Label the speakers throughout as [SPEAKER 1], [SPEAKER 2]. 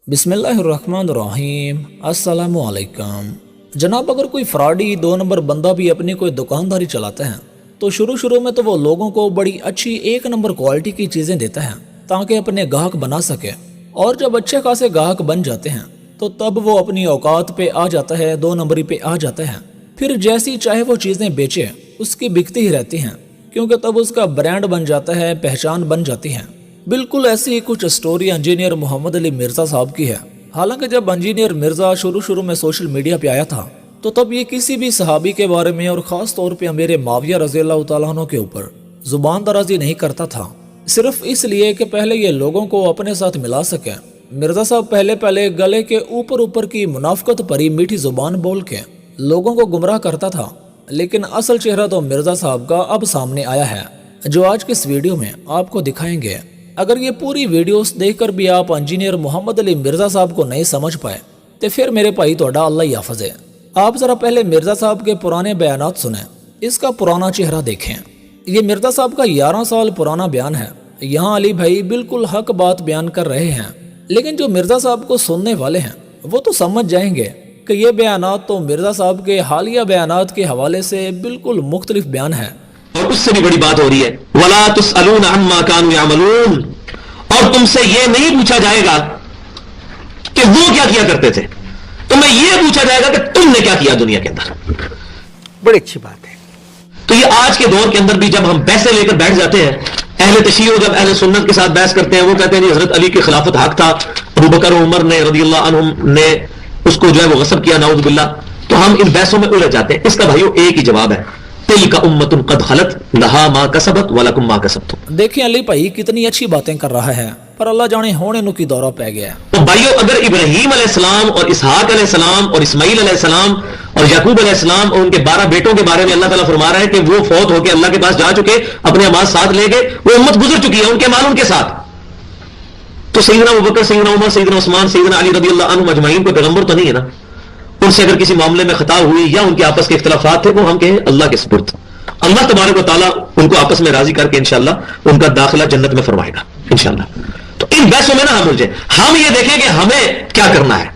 [SPEAKER 1] बिस्मिल्लाहिर्रहमानिर्रहीम। अस्सलामुअलैकुम। जनाब, अगर कोई फ्रॉडी 2 नंबर बंदा भी अपनी कोई दुकानदारी चलाता है तो शुरू में तो वो लोगों को बड़ी अच्छी 1 नंबर क्वालिटी की चीज़ें देता है ताकि अपने गाहक बना सके, और जब अच्छे खासे गाहक बन जाते हैं तो तब वो अपनी औकात पे आ जाता है, 2 नंबरी पे आ जाता है। फिर जैसी चाहे वो चीज़ें बेचे उसकी बिकती ही रहती हैं, क्योंकि तब उसका ब्रांड बन जाता है, पहचान बन जाती है। बिल्कुल ऐसी ही कुछ स्टोरी इंजीनियर मोहम्मद अली मिर्ज़ा साहब की है। हालांकि जब इंजीनियर मिर्ज़ा शुरू में सोशल मीडिया पे आया था तो तब ये किसी भी सहाबी के बारे में और ख़ास तौर पे अमीर माविया रज़ी अल्लाह तआला अन्हु के ऊपर ज़ुबान दराजी नहीं करता था, सिर्फ इसलिए कि पहले ये लोगों को अपने साथ मिला सके। मिर्ज़ा साहब पहले गले के ऊपर की मुनाफकत भरी मीठी ज़ुबान बोल के लोगों को गुमराह करता था, लेकिन असल चेहरा तो मिर्ज़ा साहब का अब सामने आया है, जो आज के इस वीडियो में आपको दिखाएंगे। अगर ये पूरी वीडियोस देखकर भी आप इंजीनियर मोहम्मद अली मिर्ज़ा साहब को नहीं समझ पाए तो फिर मेरे भाई तोड़ा अल्लाह ही हाफ़िज़ है। आप ज़रा पहले मिर्ज़ा साहब के पुराने बयानात सुने, इसका पुराना चेहरा देखें। ये मिर्ज़ा साहब का 11 साल पुराना बयान है। यहाँ अली भाई बिल्कुल हक बात बयान कर रहे हैं, लेकिन जो मिर्ज़ा साहब को सुनने वाले हैं वो तो समझ जाएंगे कि ये बयानात तो मिर्ज़ा साहब के हालिया बयानात के हवाले से बिल्कुल मुख्तलिफ बयान है।
[SPEAKER 2] और उससे भी बड़ी बात हो रही है, वला तुसअलूना अम्मा कानू यामलून, और तुमसे ये नहीं पूछा जाएगा कि वो क्या किया करते थे, तुम्हें ये पूछा जाएगा कि तुमने क्या किया दुनिया के अंदर।
[SPEAKER 3] बड़ी अच्छी बात है।
[SPEAKER 2] तो ये आज के दौर के अंदर भी जब हम बहसें लेकर बैठ जाते हैं, अहले तशय्युअ जब अहले सुन्नत के साथ बहस करते हैं, वो कहते हैं नहीं हजरत अली की खिलाफत हक था, अबू बकर और उमर ने रज़ियल्लाहु अन्हुम ने उसको जो है वो गस्ब किया, नाउज़ बिल्लाह। तो हम इन बहसों में उलझ जाते हैं। इसका भाइयों एक ही जवाब है, तिलका उम्मतुन कद खलत लहा मा कसबत वलकुम मा कसबतुम।
[SPEAKER 1] देखिए अली भाई कितनी अच्छी बातें कर रहा है, पर अल्लाह जाने होने नु की दौरा पै गया।
[SPEAKER 2] तो भाइयों, अगर इब्राहीम अलैहिस्सलाम और इसहाक अलैहिस्सलाम और इस्माईल अलैहिस्सलाम और याकूब अलैहिस्सलाम और उनके 12 बेटों के बारे में अल्लाह ताला फरमा रहा है कि वो फौत होकर अल्लाह के पास जा चुके, अपने अमाज साथ ले गए, वो उम्मत गुजर चुकी है उनके माल उनके साथ। तो सैयदना अबू बकर, सैयदना उमर, सैयदना उस्मान, सैयदना अली रज़ियल्लाहु अन्हुम अजमईन को पैगंबर तो नहीं है ना। उनसे अगर किसी मामले में खता हुई या उनके आपस के इख्तिलाफात थे, वो हम कहें अल्लाह के सुपुर्द। अल्लाह तबारक व तआला उनको आपस में राजी करके इंशाअल्लाह उनका दाखिला जन्नत में फरमाएगा इंशाअल्लाह। तो इन बहसों में ना हम उलझे, हम ये देखें कि हमें क्या करना है।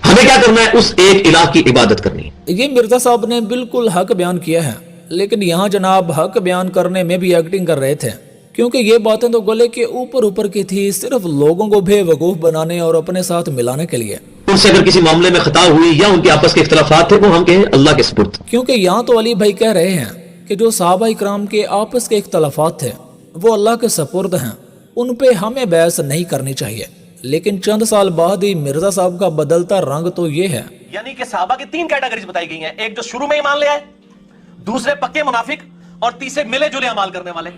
[SPEAKER 2] हमें क्या करना है? उस एक इलाह की इबादत करनी है।
[SPEAKER 1] ये मिर्ज़ा साहब ने बिल्कुल हक बयान किया है, लेकिन यहाँ जनाब हक बयान करने में भी एक्टिंग कर रहे थे, क्योंकि ये बातें तो गले के ऊपर की थी, सिर्फ लोगों को बेवकूफ़ बनाने और अपने साथ मिलाने के लिए।
[SPEAKER 2] उनसे अगर किसी मामले में खता हुई या उनके आपस के इख्तिलाफात थे, वो हम कहें अल्लाह के सुपुर्द।
[SPEAKER 1] क्योंकि यहाँ तो अली भाई कह रहे हैं कि जो सहाबा इकराम के आपस के इख्तिलाफात थे वो अल्लाह के सपुर्द हैं, उन पे हमें बहस नहीं करनी चाहिए। लेकिन चंद साल बाद ही मिर्ज़ा साहब का बदलता रंग तो ये है।
[SPEAKER 4] यानी कि सहाबा की 3 कैटेगरीज बताई गई हैं, एक जो शुरू में ईमान ले आए, दूसरे पक्के मुनाफिक, और तीसरे मिले जुले अमाल करने वाले।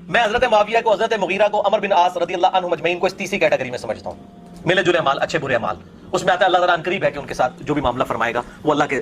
[SPEAKER 4] मैं हजरत मुआविया को, हजरत मुगीरा को, अमर बिन आस रज़ियल्लाहु अन्हुम अजमईन को इस तीसरी कैटेगरी में समझता हूं। मिले जुले अमाल, अच्छे बुरे अमाल, उसमें आता है अल्लाह ताला करीब है कि उनके साथ जो भी मामला फरमाएगा वो अल्लाह के।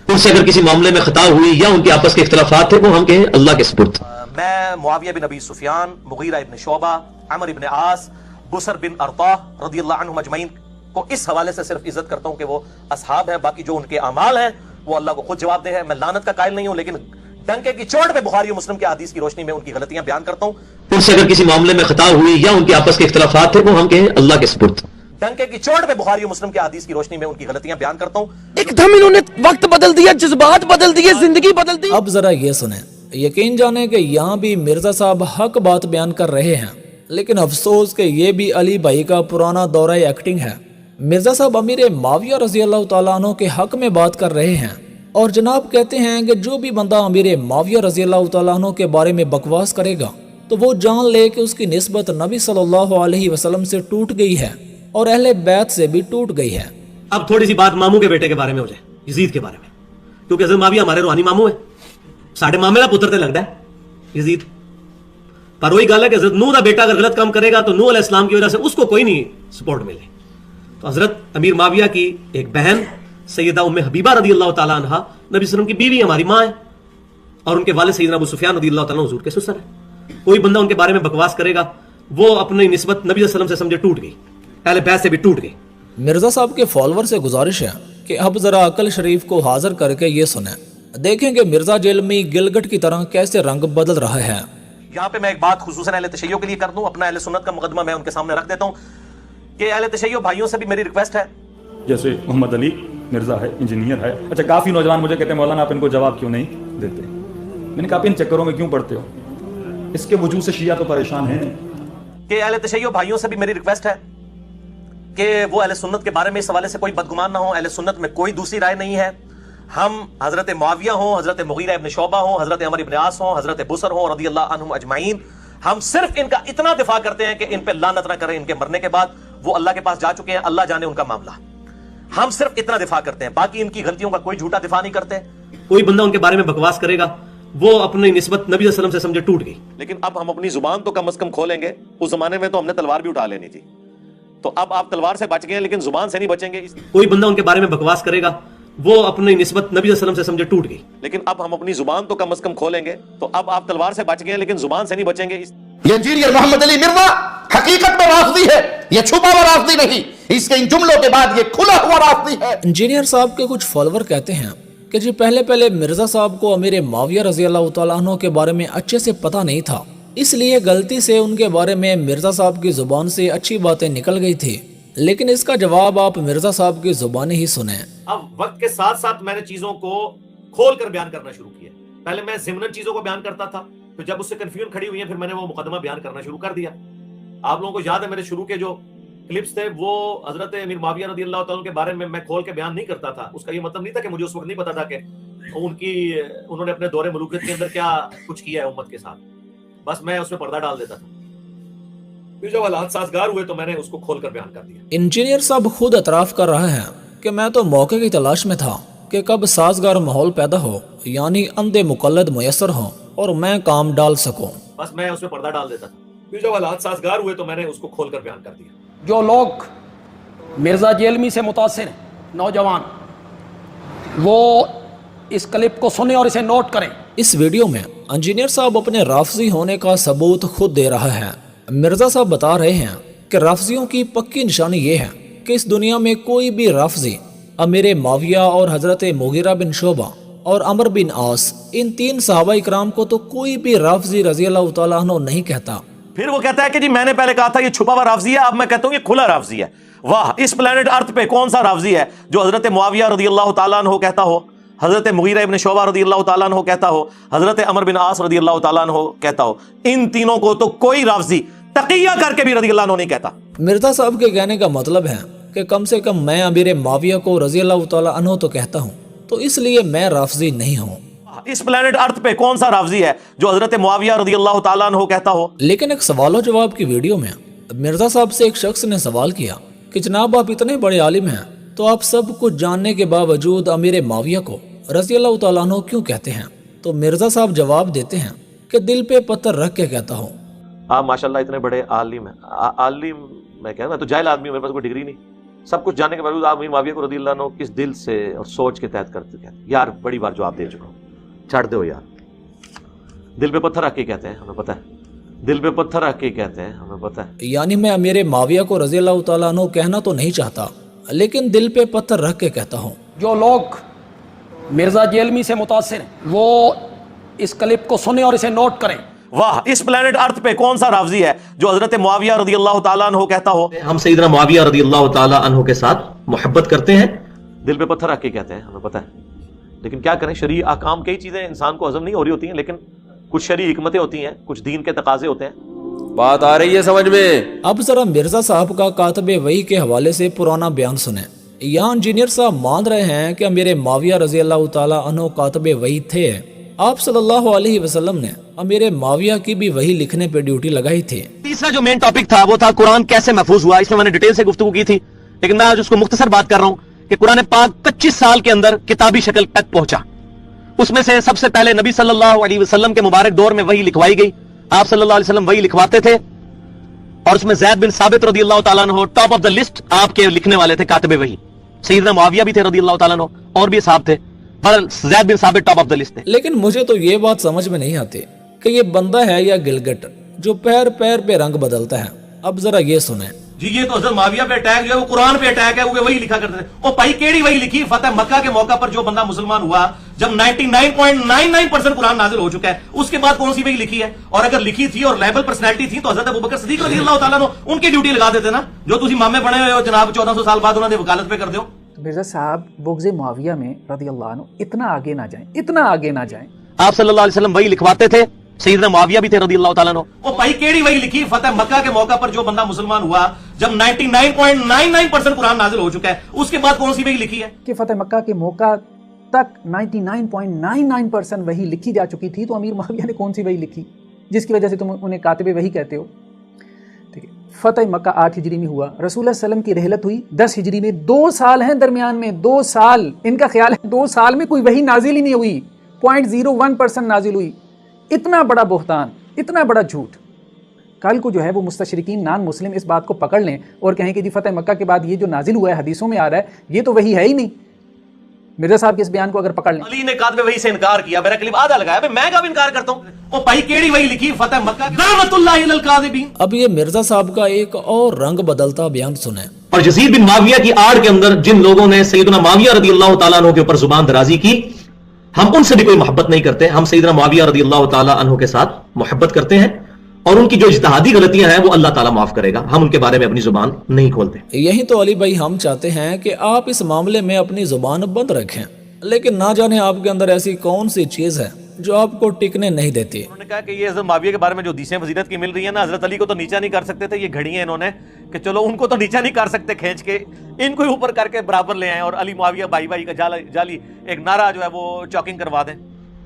[SPEAKER 2] उनसे अगर किसी मामले में खता हुई या उनके आपस के इख्तिलाफात थे, वो हम कहें अल्लाह के सुपुर्द।
[SPEAKER 4] मैं मुआविया बिन अबी सुफियान, मुगीरा इब्न शोबा, अमर इब्न आस, बुसर बिन अरता रज़ियल्लाहु अन्हुम अजमईन को इस हवाले से सिर्फ इज्जत करता हूं कि वो असहाब हैं। बाकी जो उनके अमाल हैं वो अल्लाह को खुद जवाब दे है। मैं लानत का कायल नहीं हूं, लेकिन डंके की चोट पे बुखारी और मुस्लिम के हदीस की रोशनी में उनकी गलतियां बयान करता हूं।
[SPEAKER 2] उनसे अगर किसी मामले में खता हुई या उनके आपस के इख्तिलाफात थे, वो हम कहें अल्लाह के सुपुर्द।
[SPEAKER 4] डंके की चोट पे बुखारी और मुस्लिम के हदीस की रोशनी में उनकी गलतियां बयान करता हूं।
[SPEAKER 3] एकदम इन्होंने वक्त बदल दिया, जज्बात बदल दिए, जिंदगी बदल दी।
[SPEAKER 1] अब जरा ये सुने, यकीन जाने कि यहाँ भी मिर्ज़ा साहब हक बात बयान कर रहे हैं, लेकिन अफसोस कि ये भी अली भाई का पुराना दौरा एक्टिंग है। मिर्ज़ा साहब अमीर माविया रज़ियल्लाहु तआला अन्हु के हक में बात कर रहे हैं, और जनाब कहते हैं कि जो भी बंदा अमीर माविया रज़ियल्लाहु तआला अन्हु के बारे में बकवास करेगा तो वो जान ले कि उसकी निस्बत नबी सल्लल्लाहु अलैहि वसल्लम से टूट गई है और अहले बैत से भी टूट गई है।
[SPEAKER 5] अब थोड़ी सी बात मामू के बेटे के बारे में हो जाए, यजीद के बारे में, क्योंकि हज़रत माविया हमारे रूहानी मामू है, साढ़े मामे का पुत्र ते लगता है यजीद। पर वही गल है कि हज़रत नूह का बेटा अगर गलत काम करेगा तो नूह अलैहिस्सलाम की वजह से उसको कोई नहीं सपोर्ट मिले। तो हज़रत अमीर माविया की एक बहन सैयदा उम्मे हबीबा रज़ियल्लाहु तआला अन्हा नबी सल्लल्लाहु अलैहि वसल्लम की बीवी, हमारी माँ है, और उनके वालिद सैयदना अबू सुफियान रज़ियल्लाहु तआला हुजूर के ससुर है। कोई बंदा उनके बारे में बकवास करेगा, वो अपनी निस्बत नबी सल्लल्लाहु अलैहि वसल्लम से समझे टूट गई, अहले बैत से भी टूट गई।
[SPEAKER 1] मिर्ज़ा साहब के फॉलोअर से गुजारिश है कि अब जरा अकल शरीफ को हाजिर करके ये सुने, देखेंगे मिर्ज़ा जेलमी गिलगट की तरह कैसे रंग बदल रहा है।
[SPEAKER 4] यहाँ पे मैं एक बात खुसूसन अहले तशय्युअ के लिए कर दूं, अपना अहले सुन्नत का मुकदमा मैं उनके सामने रख देता हूं कि अहले तशय्यो भाइयों से भी मेरी रिक्वेस्ट है,
[SPEAKER 6] जैसे मोहम्मद अली मिर्ज़ा है, इंजीनियर है। अच्छा, काफ़ी नौजवान मुझे कहते हैं मौलाना आप इनको जवाब क्यों नहीं देते। मैंने कहा आप इन चक्करों में क्यों पड़ते हो, इसके वजूद से शिया तो परेशान हैं।
[SPEAKER 4] कि अहले तशय्यो भाइयों से भी मेरी रिक्वेस्ट है कि वो अहले सुन्नत के बारे में इस हवाले से कोई बदगुमान ना हो। अहले सुन्नत में कोई दूसरी राय नहीं है। हम हजरत मुआविया हो, हजरत मुगीरा इब्न शोबा हो, हजरत अमर इब्न आस हो, हजरत बुसर हो रदी अल्लाह अन्हुम अजमाइन, हम सिर्फ इनका इतना दिफा करते हैं कि इन पे लानत ना करें। इनके मरने के बाद वो अल्लाह के पास जा चुके हैं, अल्लाह जाने उनका मामला। हम सिर्फ इतना दिफा करते हैं, बाकी इनकी गलतियों का कोई झूठा दिफा नहीं करते।
[SPEAKER 5] कोई बंदा उनके बारे में बकवास करेगा, वो अपनी निस्बत नबी सल्लल्लाहु अलैहि वसल्लम से समझे टूट गई।
[SPEAKER 4] लेकिन अब हम अपनी जुबान तो कम से कम खोलेंगे। उस जमाने में तो हमने तलवार भी उठा लेनी थी, तो अब आप तलवार से बच गए लेकिन जुबान से नहीं बचेंगे।
[SPEAKER 5] कोई बंदा उनके बारे में बकवास करेगा, वो अपनी निस्बत नबी सल्लल्लाहु अलैहि वसल्लम से समझे टूट गई।
[SPEAKER 4] लेकिन अब हम अपनी जुबान तो कम से कम खोलेंगे, तो अब आप तलवार से बच गए लेकिन जुबान से नहीं बचेंगे।
[SPEAKER 3] ये इंजीनियर मोहम्मद अली मिर्जा हकीकत में राफ़ज़ी है, ये छुपा हुआ राफ़ज़ी नहीं। इसके इन जुमलों के बाद ये खुला हुआ राफ़ज़ी है।
[SPEAKER 1] इंजीनियर साहब के कुछ फॉलोवर कहते हैं कि जी पहले मिर्जा साहब को अमीर माविया रजी अल्लाह तआला अन्हु के बारे में अच्छे से पता नहीं था, इसलिए गलती से उनके बारे में मिर्जा साहब की जुबान से अच्छी बातें निकल गई थी। लेकिन इसका जवाब आप मिर्जा साहब की जुबानी ही सुने।
[SPEAKER 4] अब वक्त के साथ साथ मैंने चीजों को खोल कर बयान करना शुरू किया। पहले मैं ज़िमनन चीजों को बयान करता था, तो जब उससे कंफ्यूजन खड़ी हुई है फिर मैंने वो मुकदमा बयान करना शुरू कर दिया। आप लोगों को याद है मेरे शुरू के जो क्लिप्स थे वो हजरत अमीर माविया रज़ी अल्लाह तआला के बारे में मैं खोल के बयान नहीं करता था। उसका ये मतलब नहीं था कि मुझे उस वक्त नहीं पता था कि उन्होंने अपने दौरे मलूकियत के अंदर क्या कुछ किया है उम्मत के साथ, बस मैं उसमें पर्दा डाल देता था। फिर जब हालात साजगार हुए तो मैंने उसको खोल कर बयान कर दिया।
[SPEAKER 1] इंजीनियर साहब खुद एतराफ़ कर रहे हैं कि मैं तो मौके की तलाश में था कि कब साजगार माहौल पैदा हो, यानी अंधे मुकल्लद मुयस्सर हो और मैं काम डाल सकूं।
[SPEAKER 4] बस मैं उसमें पर्दा डाल देता था। फिर जब हालात साजगार हुए तो मैंने उसको खोल कर बयान कर दिया।
[SPEAKER 3] जो लोग मिर्ज़ा जेलमी से मुतासिर हैं, नौजवान, वो इस क्लिप को सुने और इसे नोट करें।
[SPEAKER 1] इस वीडियो में इंजीनियर साहब अपने राफ़ज़ी होने का सबूत खुद दे रहा है। मिर्जा साहब बता रहे हैं कि राफ़ज़ियों की पक्की निशानी ये है कि इस दुनिया में कोई भी राफ़ज़ी अमीर माविया और हज़रत मुगीरा बिन शोबा और अमर बिन आस, इन तीन सहाबा इकराम को तो कोई भी राफ़ज़ी रज़ी अल्लाह तआला अन्हु नहीं कहता।
[SPEAKER 4] फिर वो कहता है कि जी मैंने पहले कहा था ये छुपा हुआ राफ़ज़ी है, अब मैं कहता हूँ ये खुला राफ़ज़ी है। वाह, इस प्लेनेट अर्थ पे कौन सा राफ़ज़ी है जो हज़रत मुआविया रज़ी अल्लाह तआला अन्हु कहता हो, हज़रत मुगीरा इब्न शोबा रज़ी अल्लाह तआला अन्हु कहता हो, हज़रत अमर बिन आस रज़ी अल्लाह तआला अन्हु कहता हो। इन तीनों को तो कोई राफ़ज़ी तकिया करके भी रज़ी अल्लाह अन्हु नहीं कहता।
[SPEAKER 1] मिर्जा साहब के कहने का मतलब है कि कम से कम मैं अमीर माविया को रज़ी अल्लाह तआला अन्हु तो कहता हूँ, तो इसलिए मैं राफ़ज़ी नहीं हूँ।
[SPEAKER 4] इस प्लेनेट अर्थ पे कौन सा राफ़ज़ी है जो हज़रत मुआविया रज़ी अल्लाह तआला अन्हु कहता हो।
[SPEAKER 1] लेकिन एक सवाल जवाब की वीडियो में मिर्जा साहब से एक शख्स ने सवाल किया कि जनाब आप इतने बड़े आलिम हैं, तो आप सब कुछ जानने के बावजूद अमीर माविया को रज़ी अल्लाह तआला अन्हु क्यों कहते हैं? तो मिर्जा साहब जवाब देते हैं कि दिल पे पत्थर रख के कहता हूँ।
[SPEAKER 4] आप माशाल्लाह इतने बड़े आलिम हैं। आलिम मैं कह रहा, मैं तो जाहिल आदमी हूं, मेरे पास कोई डिग्री नहीं। सब कुछ जानने के बावजूद आप अमीर माविया को रज़ी अल्लाह अन्हु किस दिल से और सोच के तहत करते कहते? यार बड़ी बार जवाब दे चुका हूँ, छाड़ दो यार। दिल पे पत्थर रख के कहते हैं, हमें पता है। दिल पे पत्थर रख के कहते हैं, हमें पता है।
[SPEAKER 1] यानी मैं अमीर माविया को रज़ी अल्लाह तआला अन्हु कहना तो नहीं चाहता, लेकिन दिल पे पत्थर रख के कहता हूँ।
[SPEAKER 3] जो लोग मिर्ज़ा जेलमी से मुतासिर हैं, वो इस क्लिप को सुने और इसे नोट करें।
[SPEAKER 4] वाह, इस प्लेनेट अर्थ पे कौन सा राफ़ज़ी है जो हज़रत मुआविया रज़ी अल्लाह तआला अन्हु कहता हो।
[SPEAKER 2] हम सैयदना मुआविया रज़ी अल्लाह तआला अन्हु के साथ मोहब्बत करते हैं।
[SPEAKER 4] दिल पे पत्थर रख के कहते हैं, हमें पता है। लेकिन क्या करें, शरई अहकाम कई चीज़ें इंसान को हज़म नहीं हो रही होती हैं, लेकिन कुछ शरई हिकमतें होती हैं, कुछ दीन के तकाजे होते हैं।
[SPEAKER 3] बात आ रही है समझ में?
[SPEAKER 1] अब जरा मिर्जा साहब का कातबे वही के हवाले से पुराना बयान सुने। यहाँ इंजीनियर साहब मान रहे हैं कि अमीर माविया रज़ी अल्लाह तआला अन्हु कातबे वही थे। आप सल्लल्लाहु अलैहि वसल्लम ने अमीर माविया की भी वही लिखने पे ड्यूटी लगाई थी।
[SPEAKER 5] तीसरा जो मेन टॉपिक था वो था कुरान कैसे महफूज हुआ। इसमें मैंने डिटेल से गुफ्तगू की थी, लेकिन मैं आज उसको मुख्तसर बात कर रहा हूँ कि कुरान पाक 25 साल के अंदर किताबी शक्ल तक पहुंचा। उसमें से सबसे पहले नबी सल्लल्लाहु अलैहि वसल्लम के मुबारक दौर में वही लिखवाई गई। आप सल्लल्लाहु अलैहि वसल्लम वही लिखवाते थे, और उसमें ज़ैद बिन साबित रज़ी अल्लाह तआला अन्हु टॉप ऑफ द लिस्ट आपके लिखने वाले थे, कातिबे वही। सैयदना मुआविया भी थे रज़ी अल्लाह तआला अन्हु, और भी साहब थे, पर ज़ैद बिन साबित टॉप ऑफ द लिस्ट थे।
[SPEAKER 1] लेकिन मुझे तो ये बात समझ में नहीं आती कि ये बंदा है या गिलगिट जो पैर पैर पे रंग बदलता है। अब जरा ये सुने।
[SPEAKER 4] جی یہ تو حضرت معاویہ پہ اٹیک جو ہے وہ قرآن پہ اٹیک ہے, وہ وہی لکھا کرتے تھے. اور بھائی کیڑی وہی لکھی؟ فتح مکہ کے موقع پر جو بندہ مسلمان ہوا, جب 99.99% قرآن نازل ہو چکا ہے, اس کے بعد کون سی وہی لکھی ہے؟ اور اگر لکھی تھی اور لیبل پرسنالٹی تھی تو حضرت ابوبکر صدیق رضی اللہ تعالیٰ عنہ ان کی ڈیوٹی لگا دیتے نا, جو تسی مامے بنے ہوئے ہو جناب 1400 سال بعد انہوں نے وکالت پہ کر دیو.
[SPEAKER 7] مرزا صاحب بغض معاویہ میں رضی اللہ عنہ اتنا آگے نہ جائیں, اتنا آگے نہ جائیں.
[SPEAKER 2] آپ صلی اللہ علیہ وسلم وہی لکھواتے تھے, سیدنا معاویہ بھی تھے رضی اللہ تعالیٰ عنہ.
[SPEAKER 4] وہ بھائی کیڑی وہی لکھی؟ فتح مکہ کے موقع پر جو بندہ مسلمان ہوا, جب 99.99% قرآن نازل ہو چکا ہے, اس کے بعد کون سی وہی لکھی ہے؟
[SPEAKER 7] کہ فتح مکہ کے موقع تک 99.99% وہی لکھی جا چکی تھی, تو امیر معاویہ نے کون سی وہی لکھی جس کی وجہ سے تم انہیں کاتب وحی کہتے ہو؟ ٹھیک ہے, فتح مکہ 8 ہجری میں ہوا, رسول اللہ صلی اللہ علیہ وسلم کی رحلت ہوئی 10 ہجری میں. 2 سال ہیں درمیان میں, 2 سال. ان کا خیال ہے 2 سال میں کوئی وحی نازل ہی نہیں ہوئی, 0.01% نازل ہوئی. اتنا بڑا بہتان, اتنا بڑا جھوٹ. کل کو جو ہے وہ مستشرقین نان مسلم اس بات کو پکڑ لیں اور کہیں کہ جی فتح مکہ کے بعد یہ جو نازل ہوا ہے حدیثوں میں آ رہا ہے یہ تو وہی ہے ہی نہیں. مرزا صاحب کے اس بیان کو اگر پکڑ لیں,
[SPEAKER 4] علی نے کاتب وحی سے انکار کیا, میرا کلپ آدھا لگایا, میں کب انکار کرتا ہوں؟ وہ بھائی کیڑی وحی لکھی؟ فتح مکہ لعنت اللہ علی الکاذبین.
[SPEAKER 1] اب یہ مرزا صاحب کا ایک اور رنگ بدلتا بیان سنیں.
[SPEAKER 2] اور یزید بن معاویہ کی آڑ کے اندر جن لوگوں نے سیدنا معاویہ رضی اللہ تعالیٰ عنہ کے اوپر زبان درازی کی, ہم ان سے بھی کوئی محبت نہیں کرتے. ہم سیدنا معاویہ رضی اللہ تعالیٰ عنہ کے ساتھ محبت کرتے ہیں, اور ان کی جو اجتہادی غلطیاں ہیں وہ اللہ تعالیٰ معاف کرے گا. ہم ان کے بارے میں اپنی زبان نہیں کھولتے.
[SPEAKER 1] یہی تو علی بھائی ہم چاہتے ہیں کہ آپ اس معاملے میں اپنی زبان بند رکھیں, لیکن نہ جانے آپ کے اندر ایسی کون سی چیز ہے جو آپ کو ٹکنے نہیں دیتی.
[SPEAKER 4] انہوں نے کہا کہ یہ حضرت معاویہ کے بارے میں جو حدیثیں فضیلت کی مل رہی ہیں نا, حضرت علی کو تو نیچا نہیں کر سکتے تھے, یہ گھڑی ہیں انہوں نے کہ چلو ان کو تو نیچا نہیں کر سکتے کھینچ کے, ان کو ہی اوپر کر کے برابر لے آئیں اور علی معاویہ بھائی بھائی کا جالی ایک نعرہ جو ہے وہ چاکنگ کروا دیں.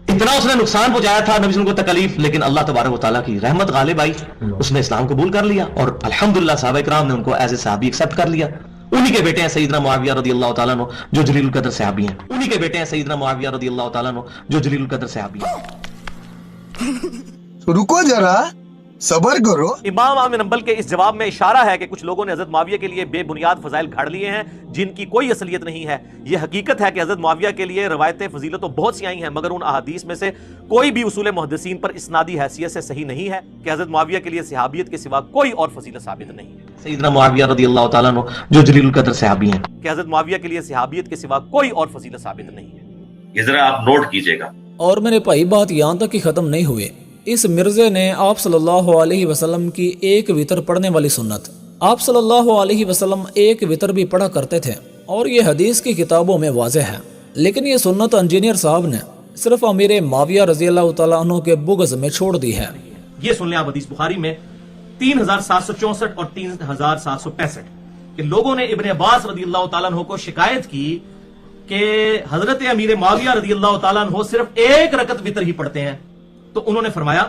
[SPEAKER 2] اتنا اس نے نقصان پہنچایا تھا نبی صلی اللہ علیہ وسلم کو تکلیف, لیکن اللہ تبارک و تعالیٰ کی رحمت غالب آئی, اس نے اسلام قبول کر لیا, اور الحمدللہ صحابہ کرام نے ان کو ایز اے صحابی ایکسپٹ کر لیا. انہی کے بیٹے ہیں سیدنا معاویہ رضی اللہ تعالیٰ عنہ جو جلیل القدر صحابی ہیں. انہی کے بیٹے ہیں سیدنا معاویہ رضی اللہ تعالیٰ عنہ جو جلیل القدر صحابی ہیں.
[SPEAKER 8] رکو ذرا, صبر کرو.
[SPEAKER 4] امام احمد بن حنبل کے اس جواب میں اشارہ ہے کہ کچھ لوگوں نے حضرت معاویہ کے لیے بے بنیاد فضائل گھڑ لیے ہیں جن کی کوئی اصلیت نہیں ہے. یہ حقیقت ہے کہ حضرت معاویہ کے لیے روایتیں فضیلت تو بہت سی آئی ہیں, مگر ان احادیث میں سے کوئی بھی اصول محدثین پر اسنادی حیثیت سے صحیح نہیں ہے کہ حضرت معاویہ کے لیے صحابیت کے سوا کوئی اور فضیلت ثابت نہیں ہے.
[SPEAKER 2] سیدنا معاویہ رضی اللہ تعالیٰ عنہ جو جلیل القدر صحابی ہیں,
[SPEAKER 4] کہ حضرت معاویہ کے لیے صحابیت کے سوا کوئی اور فضیلت ثابت نہیں ہے.
[SPEAKER 9] یہ ذرا آپ نوٹ کیجئے گا.
[SPEAKER 1] اور میرے بھائی بات یہاں تک ہی ختم نہیں ہوئے. اس مرزے نے آپ صلی اللہ علیہ وسلم کی ایک وطر پڑھنے والی سنت, آپ صلی اللہ علیہ وسلم ایک وطر بھی پڑھا کرتے تھے, اور یہ حدیث کی کتابوں میں واضح ہے, لیکن یہ سنت انجینئر صاحب نے صرف امیر معاویہ رضی اللہ تعالیٰ عنہ کے بغض میں چھوڑ دی ہے.
[SPEAKER 4] یہ سن لیں آپ حدیث بخاری میں 3764 اور 3765 کہ لوگوں نے ابن عباس رضی اللہ تعالیٰ عنہ کو شکایت کی کہ حضرت امیر معاویہ رضی اللہ تعالیٰ عنہ صرف ایک رکعت وطر ہی پڑھتے ہیں. تو انہوں نے فرمایا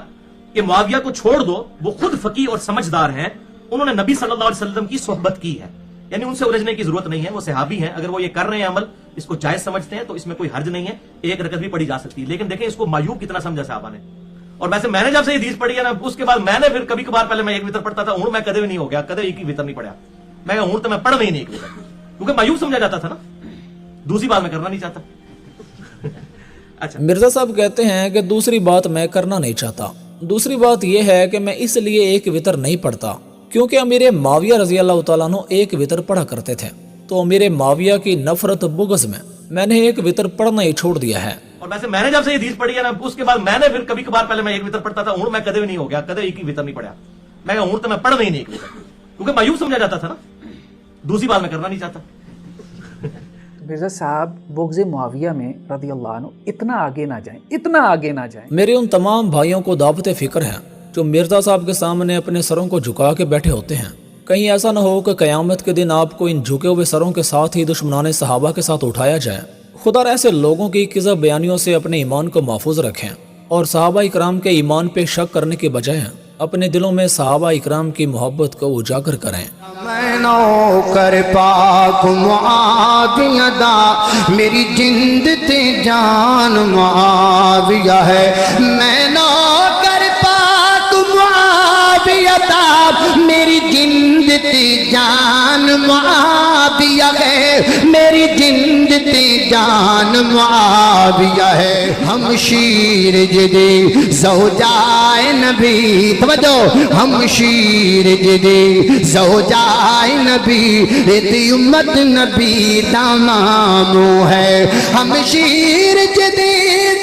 [SPEAKER 4] کہ معاویہ کو چھوڑ دو, وہ خود فقیہ اور سمجھدار ہیں, انہوں نے نبی صلی اللہ علیہ وسلم کی صحبت کی ہے, یعنی ان سے الجھنے کی ضرورت نہیں ہے, وہ صحابی ہیں, اگر وہ یہ کر رہے ہیں عمل اس کو جائز سمجھتے ہیں تو اس میں کوئی حرج نہیں ہے, ایک رکعت بھی پڑھی جا سکتی ہے. لیکن دیکھیں اس کو معیوب کتنا سمجھا صحابہ نے. اور ویسے میں نے جب سے یہ حدیث پڑھی ہے نا, اس کے بعد میں نے پھر کبھی کبھار پہلے میں ایک وطر پڑھتا تھا, ہوں میں کدے بھی نہیں ہو گیا, کدے ایک ہی وطر نہیں پڑھا. میں کہا ہوں تو میں پڑھ نہیں ایک وطر, کیونکہ معیوب سمجھا جاتا تھا نا, دوسری بات میں کرنا نہیں چاہتا. اچھا,
[SPEAKER 1] مرزا صاحب کہتے ہیں کہ دوسری بات میں کرنا نہیں چاہتا. دوسری بات یہ ہے کہ میں اس لیے ایک وطر نہیں پڑھتا کیونکہ امیر معاویہ رضی اللہ تعالیٰ عنہ ایک وطر پڑھا کرتے تھے, تو امیر معاویہ کی نفرت بغض میں نے ایک وطر پڑھنا ہی چھوڑ دیا ہے.
[SPEAKER 4] اور ویسے میں نے جب سے یہ حدیث پڑھی ہے نا, اس کے بعد میں نے پھر کبھی کبھار پہلے میں ایک وطر پڑھتا تھا, ہوں میں کدے بھی نہیں ہو گیا, کدے ایک ہی وطر نہیں پڑھا. میں کہا ہوں تو میں پڑھ نہیں ایک وطر, کیونکہ معیوب سمجھا جاتا تھا نا, دوسری بات میں کرنا نہیں چاہتا.
[SPEAKER 7] مرزا صاحب بغض معاویہ میں رضی اللہ عنہ اتنا آگے نہ جائیں, اتنا آگے نہ جائیں.
[SPEAKER 1] میرے ان تمام بھائیوں کو دعوت فکر ہے جو مرزا صاحب کے سامنے اپنے سروں کو جھکا کے بیٹھے ہوتے ہیں. کہیں ایسا نہ ہو کہ قیامت کے دن آپ کو ان جھکے ہوئے سروں کے ساتھ ہی دشمنان صحابہ کے ساتھ اٹھایا جائے. خدا ایسے لوگوں کی کذب بیانیوں سے اپنے ایمان کو محفوظ رکھیں, اور صحابہ اکرام کے ایمان پہ شک کرنے کے بجائے اپنے دلوں میں صحابہ اکرام کی محبت کو اجاگر کریں.
[SPEAKER 10] میں نوکر پاک معاویہ دا, میری جند تے جان معاویہ ہے. میں نوکر پاک معاویہ دا, میری جند تے جان معاویہ ہے. میری جند تے جان معاویہ ہے ہم شیر جدی زوجائے نبی توجہ ہم شیر جدی زوجائے نبی ریتی امت نبی دا مامو ہے ہم شیر جدی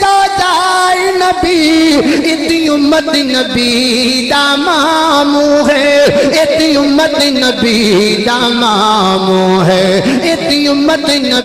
[SPEAKER 10] زوجائے نبی ریتی امت نبی دا مامو ہے ریتی امت نبی دا مامو ہے ریتی امت نبی